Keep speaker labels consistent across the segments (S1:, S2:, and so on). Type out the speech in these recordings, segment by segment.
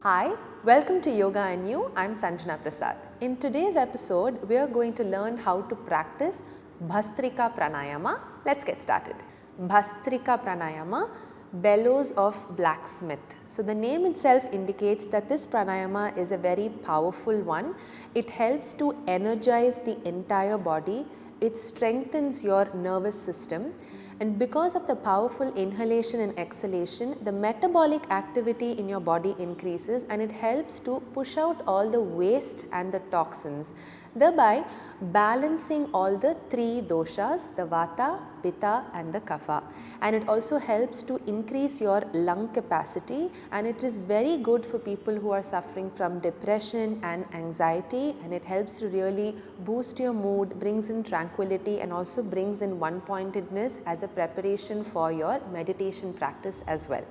S1: Hi, welcome to Yoga and You. I'm Sanjana Prasad. In today's episode, we are going to learn how to practice Bhastrika Pranayama. Let's get started. Bhastrika Pranayama, bellows of blacksmith. So the name itself indicates that this pranayama is a very powerful one. It helps to energize the entire body. It strengthens your nervous system. And because of the powerful inhalation and exhalation, the metabolic activity in your body increases and it helps to push out all the waste and the toxins, thereby balancing all the three doshas, the Vata, Pitta and the Kapha. And it also helps to increase your lung capacity, and it is very good for people who are suffering from depression and anxiety, and it helps to really boost your mood, brings in tranquility and also brings in one-pointedness as a preparation for your meditation practice as well.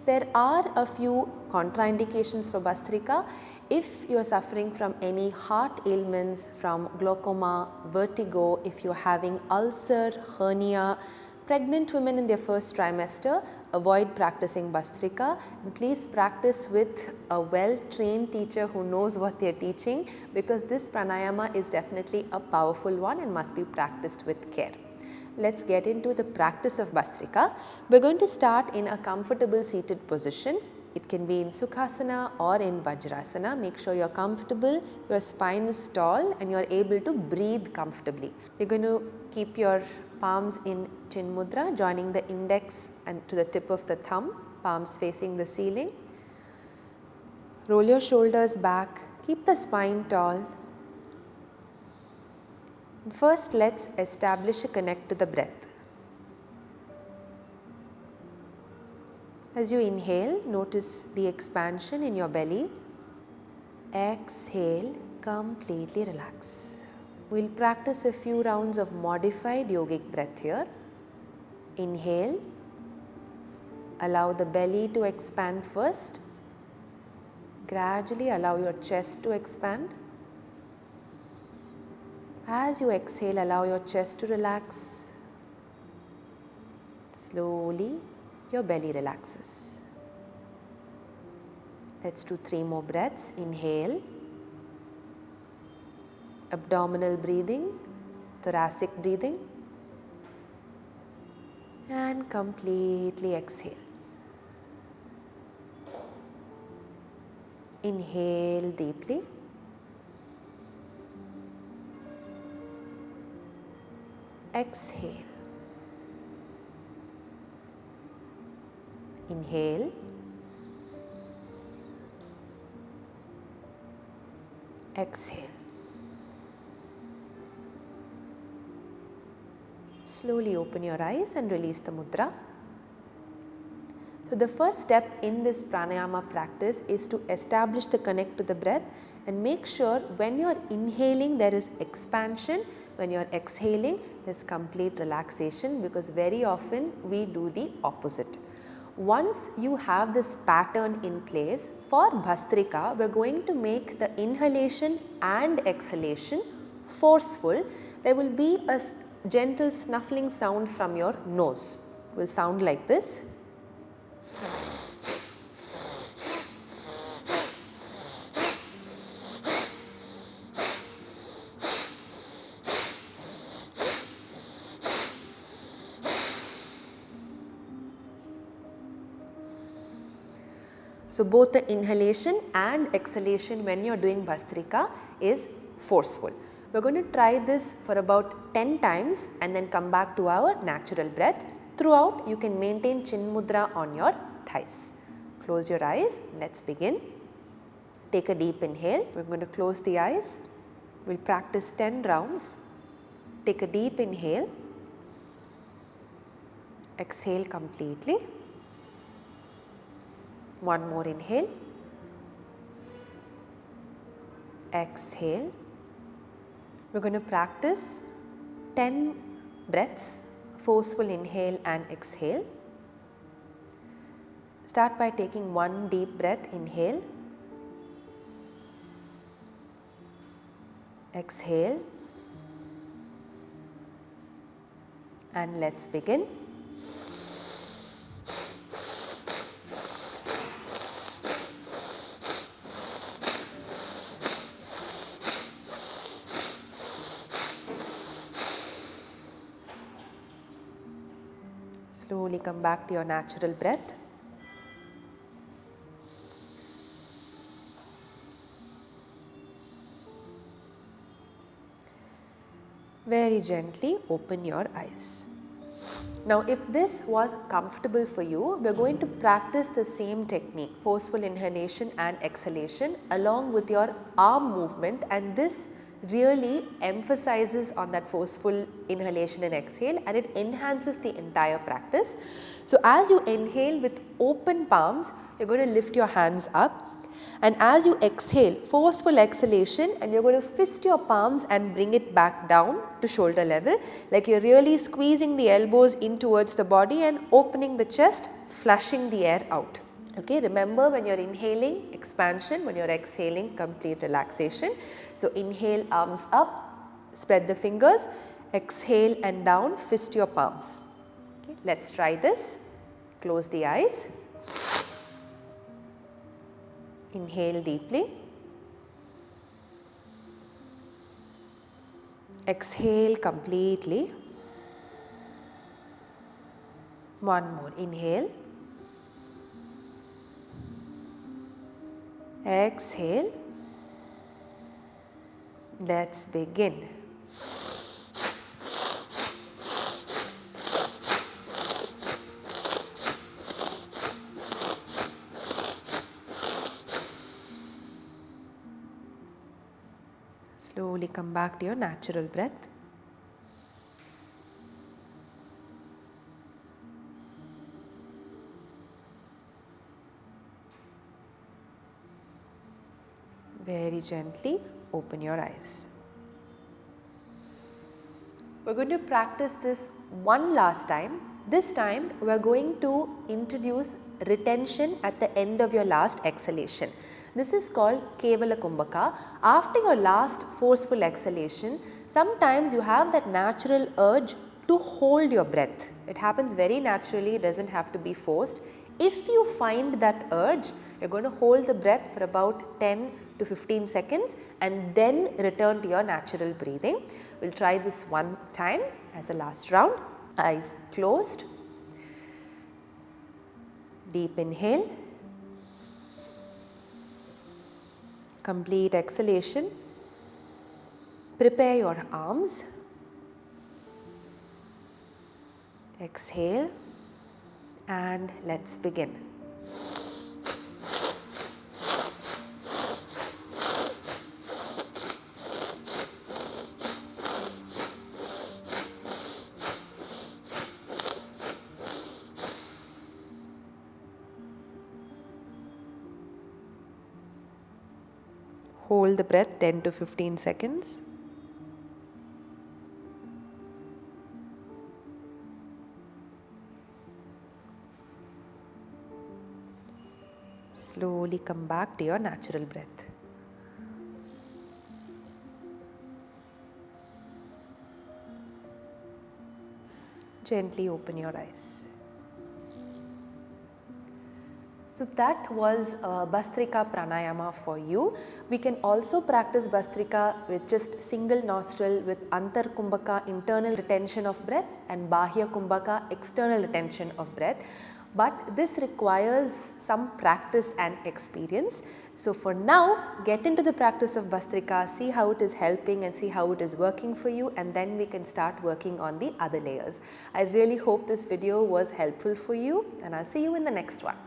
S1: There are a few contraindications for Bhastrika. If you are suffering from any heart ailments, from glaucoma, vertigo, if you are having ulcer, hernia, pregnant women in their first trimester, avoid practicing Bhastrika, and please practice with a well-trained teacher who knows what they are teaching, because this pranayama is definitely a powerful one and must be practiced with care. Let's get into the practice of Bhastrika. We are going to start in a comfortable seated position. It can be in Sukhasana or in Vajrasana. Make sure you are comfortable, your spine is tall and you are able to breathe comfortably. You are going to keep your palms in Chin Mudra, joining the index and to the tip of the thumb, palms facing the ceiling. Roll your shoulders back, keep the spine tall. First, let's establish a connect to the breath. As you inhale, notice the expansion in your belly. Exhale, completely relax. We'll practice a few rounds of modified yogic breath here. Inhale, allow the belly to expand first. Gradually allow your chest to expand. As you exhale, allow your chest to relax. Slowly, your belly relaxes. Let's do 3 more breaths. Inhale, abdominal breathing, thoracic breathing, and completely exhale. Inhale deeply. Exhale. Inhale. Exhale. Slowly open your eyes and release the mudra. So the first step in this pranayama practice is to establish the connect to the breath and make sure when you are inhaling there is expansion, when you are exhaling there is complete relaxation, because very often we do the opposite. Once you have this pattern in place, for Bhastrika we are going to make the inhalation and exhalation forceful. There will be a gentle snuffling sound from your nose. It will sound like this. So both the inhalation and exhalation when you are doing Bhastrika is forceful. We are going to try this for about 10 times and then come back to our natural breath. Throughout you can maintain Chin Mudra on your thighs. Close your eyes. Let's begin. Take a deep inhale. We are going to close the eyes. We will practice 10 rounds. Take a deep inhale. Exhale completely. One more inhale. Exhale. We are going to practice 10 breaths, forceful inhale and exhale. Start by taking one deep breath. Inhale. Exhale. And let's begin. Slowly come back to your natural breath. Very gently open your eyes. Now, if this was comfortable for you, we are going to practice the same technique, forceful inhalation and exhalation, along with your arm movement, and this really emphasizes on that forceful inhalation and exhale, and it enhances the entire practice. So, as you inhale with open palms, you are going to lift your hands up. And as you exhale, forceful exhalation, and you're going to fist your palms and bring it back down to shoulder level, like you're really squeezing the elbows in towards the body and opening the chest, flushing the air out. Okay, remember, when you're inhaling, expansion; when you're exhaling, complete relaxation. So inhale, arms up, spread the fingers, exhale and down, fist your palms. Okay, let's try this. Close the eyes. Inhale deeply. Exhale completely. One more. Inhale. Exhale. Let's begin. Slowly come back to your natural breath. Very gently open your eyes. We are going to practice this one last time. This time we are going to introduce retention at the end of your last exhalation. This is called Kevala Kumbhaka. After your last forceful exhalation, sometimes you have that natural urge to hold your breath. It happens very naturally, it does not have to be forced. If you find that urge, you are going to hold the breath for about 10 to 15 seconds and then return to your natural breathing. We will try this one time as the last round. Eyes closed. Deep inhale. Complete exhalation. Prepare your arms. Exhale and let's begin. Hold the breath 10 to 15 seconds. Slowly come back to your natural breath. Gently open your eyes. So that was Bhastrika Pranayama for you. We can also practice Bhastrika with just single nostril with Antar Kumbhaka, internal retention of breath, and Bahya Kumbhaka, external retention of breath. But this requires some practice and experience. So for now, get into the practice of Bhastrika, see how it is helping and see how it is working for you, and then we can start working on the other layers. I really hope this video was helpful for you, and I'll see you in the next one.